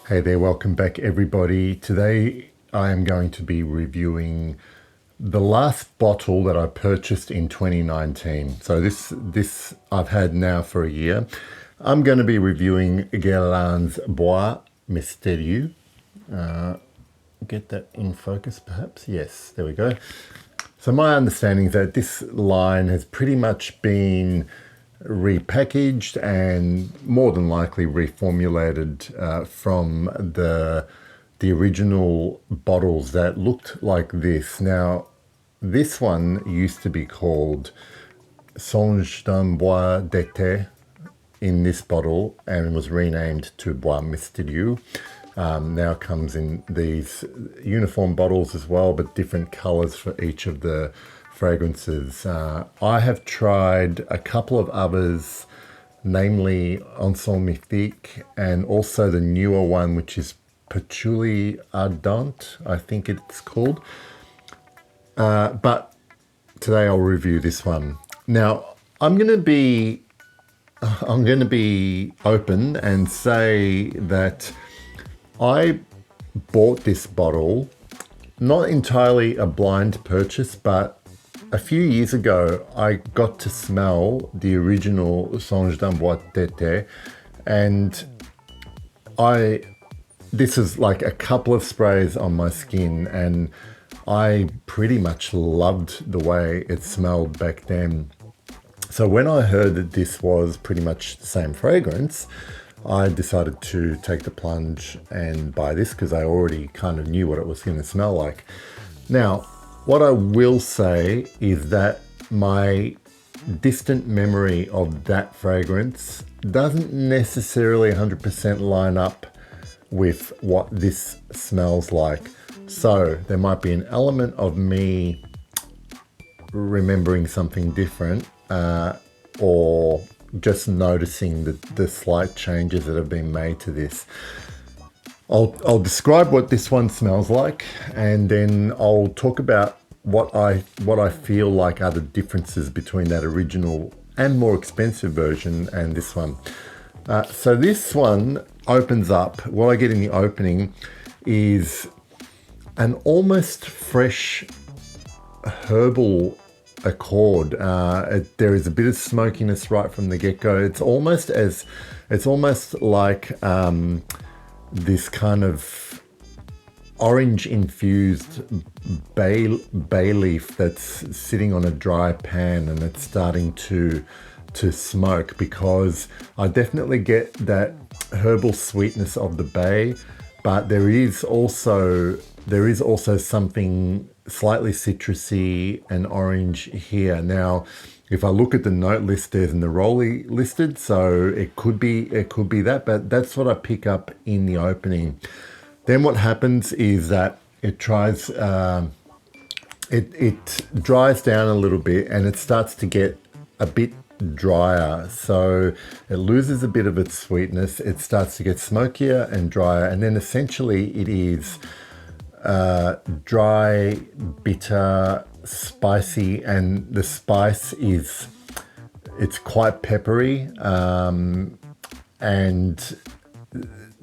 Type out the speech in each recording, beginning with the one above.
Hey there, welcome back everybody. Today I am going to be reviewing the last bottle that I purchased in 2019. So this I've had now for a year. I'm going to be reviewing Guerlain's Bois Mysterieux. Get that in focus perhaps? Yes, there we go. So my understanding is that this line has pretty much been repackaged and more than likely reformulated from the original bottles that looked like this. Now, this one used to be called Songe d'un Bois d'été in this bottle and was renamed to Bois Mysterieux. Now comes in these uniform bottles as well, but different colors for each of the fragrances. I have tried a couple of others, namely Mythique and also the newer one, which is Patchouli Ardente, I think it's called. But today I'll review this one. Now, I'm going to be open and say that I bought this bottle, not entirely a blind purchase, but a few years ago I got to smell the original Songe d'un Bois d'été, and this is like a couple of sprays on my skin, and I pretty much loved the way it smelled back then. So when I heard that this was pretty much the same fragrance, I decided to take the plunge and buy this because I already kind of knew what it was going to smell like. Now, what I will say is that my distant memory of that fragrance doesn't necessarily 100% line up with what this smells like. So there might be an element of me remembering something different, or just noticing the slight changes that have been made to this. I'll describe what this one smells like, and then I'll talk about what I feel like are the differences between that original and more expensive version and this one. So this one opens up. What I get in the opening is an almost fresh herbal accord. There is a bit of smokiness right from the get-go. It's almost like this kind of orange infused bay leaf that's sitting on a dry pan and it's starting to smoke, because I definitely get that herbal sweetness of the bay, but there is also something slightly citrusy and orange here. Now, if I look at the note list, there's neroli listed, so it could be that, but that's what I pick up in the opening. Then what happens is that it dries down a little bit and it starts to get a bit drier. So it loses a bit of its sweetness. It starts to get smokier and drier, and then essentially it is dry, bitter, spicy, and the spice it's quite peppery, and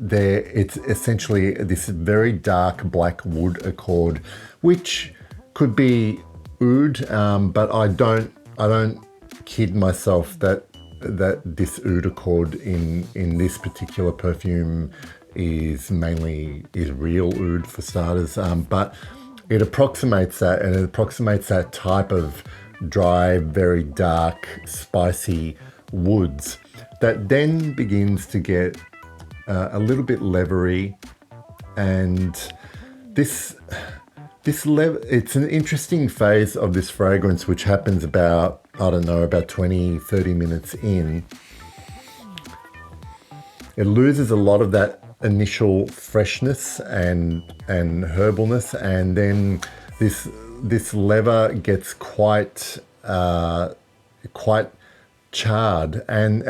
it's essentially this very dark black wood accord, which could be oud, but I don't kid myself that this oud accord in this particular perfume is real oud for starters, but it approximates that, and it approximates that type of dry, very dark, spicy woods that then begins to get a little bit leathery, and it's an interesting phase of this fragrance, which happens about 20-30 minutes in. It loses a lot of that initial freshness and herbalness, and then this leather gets quite charred, and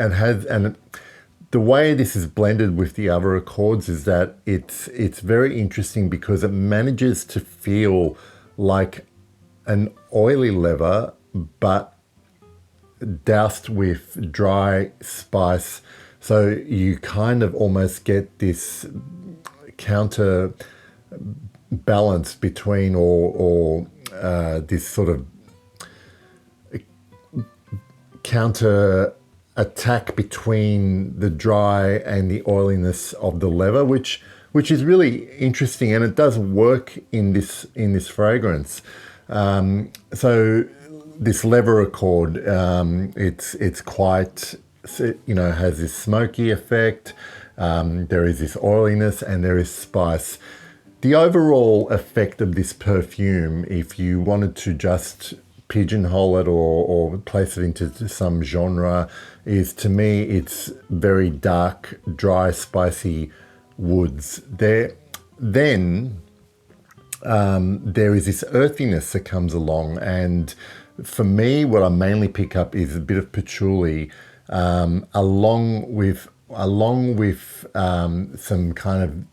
the way this is blended with the other accords is that it's very interesting because it manages to feel like an oily leather, but doused with dry spice. So you kind of almost get this counterbalance between, or this sort of counter attack between the dry and the oiliness of the leather, which is really interesting, and it does work in this fragrance. So this leather accord, it's quite, has this smoky effect. There is this oiliness and there is spice. The overall effect of this perfume, if you wanted to just pigeonhole it or place it into some genre, is, to me, it's very dark, dry, spicy woods. Then there is this earthiness that comes along, and for me, what I mainly pick up is a bit of patchouli, along with some kind of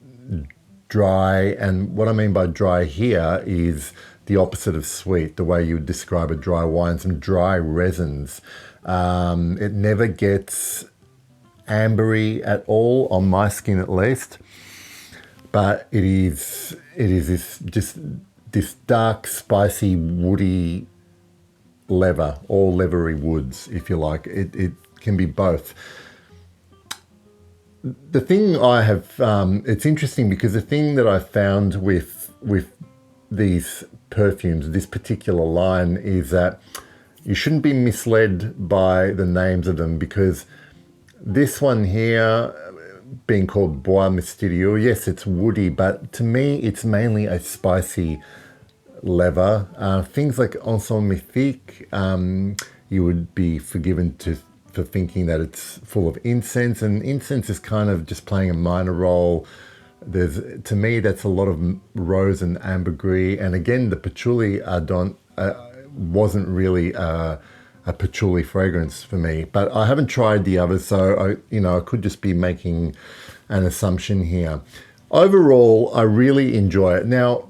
dry, and what I mean by dry here is the opposite of sweet, the way you would describe a dry wine, some dry resins. It never gets ambery at all, on my skin at least, but it is this dark, spicy, woody leather, all leathery woods, if you like. It can be both. The thing I have, it's interesting because the thing that I found with these perfumes, this particular line, is that you shouldn't be misled by the names of them, because this one here, being called Bois Mysterieux, yes, it's woody, but to me, it's mainly a spicy leather. Things like Ensemble Mythique, you would be forgiven for thinking that it's full of incense, and incense is kind of just playing a minor role. To me, that's a lot of rose and ambergris, and again, the patchouli wasn't really a patchouli fragrance for me, but I haven't tried the others, so I could just be making an assumption here. Overall, I really enjoy it. Now,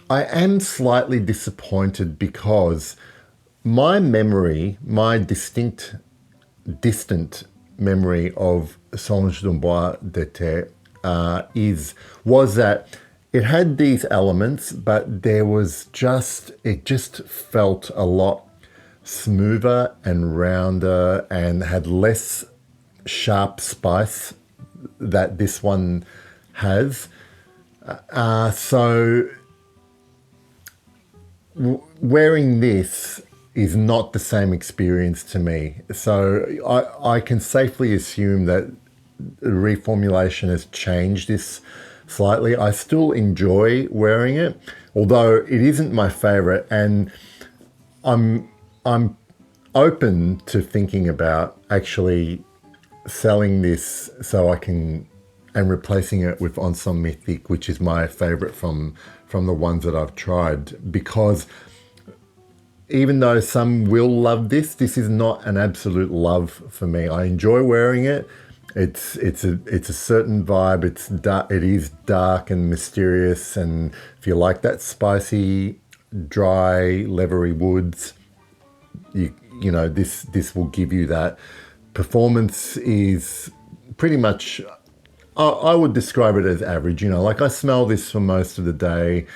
I am slightly disappointed because my distant memory of Songe du Bois d'été was that it had these elements, but it just felt a lot smoother and rounder and had less sharp spice that this one has. So wearing this is not the same experience to me. So I can safely assume that the reformulation has changed this slightly. I still enjoy wearing it, although it isn't my favorite, and I'm open to thinking about actually selling this and replacing it with Ensemble Mythique, which is my favorite from the ones that I've tried, because even though some will love this is not an absolute love for me. I enjoy wearing it. It's a certain vibe. It is dark and mysterious, and if you like that spicy, dry, leathery woods, this will give you that. Performance is pretty much, I would describe it as average. Like, I smell this for most of the day.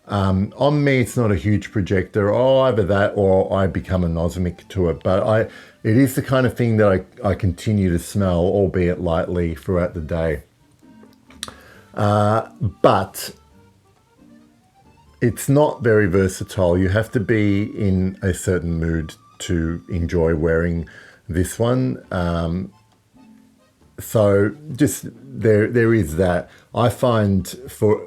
On me, it's not a huge projector. Either that or I become anosmic to it. But it is the kind of thing that I continue to smell, albeit lightly, throughout the day. But it's not very versatile. You have to be in a certain mood to enjoy wearing this one. So just there is that. I find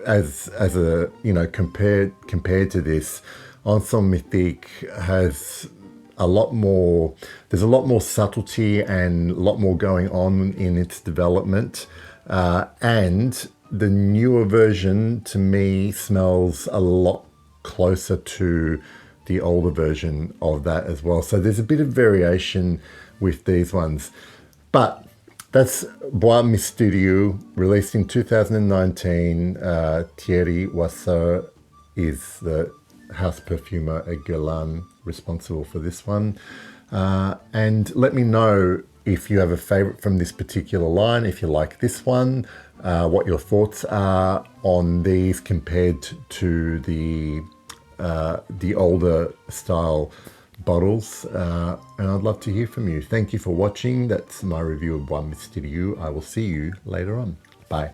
as a compared to this, Ensemble Mythique has there's a lot more subtlety and a lot more going on in its development, and the newer version to me smells a lot closer to the older version of that as well. So there's a bit of variation with these ones, but that's Bois Mysterieux, released in 2019. Thierry Wasser is the house perfumer at Guerlain, responsible for this one. And let me know if you have a favorite from this particular line, if you like this one. what your thoughts are on these compared to the older style bottles, and I'd love to hear from you. Thank you for watching. That's my review of Bois Mysterieux. I will see you later on. Bye.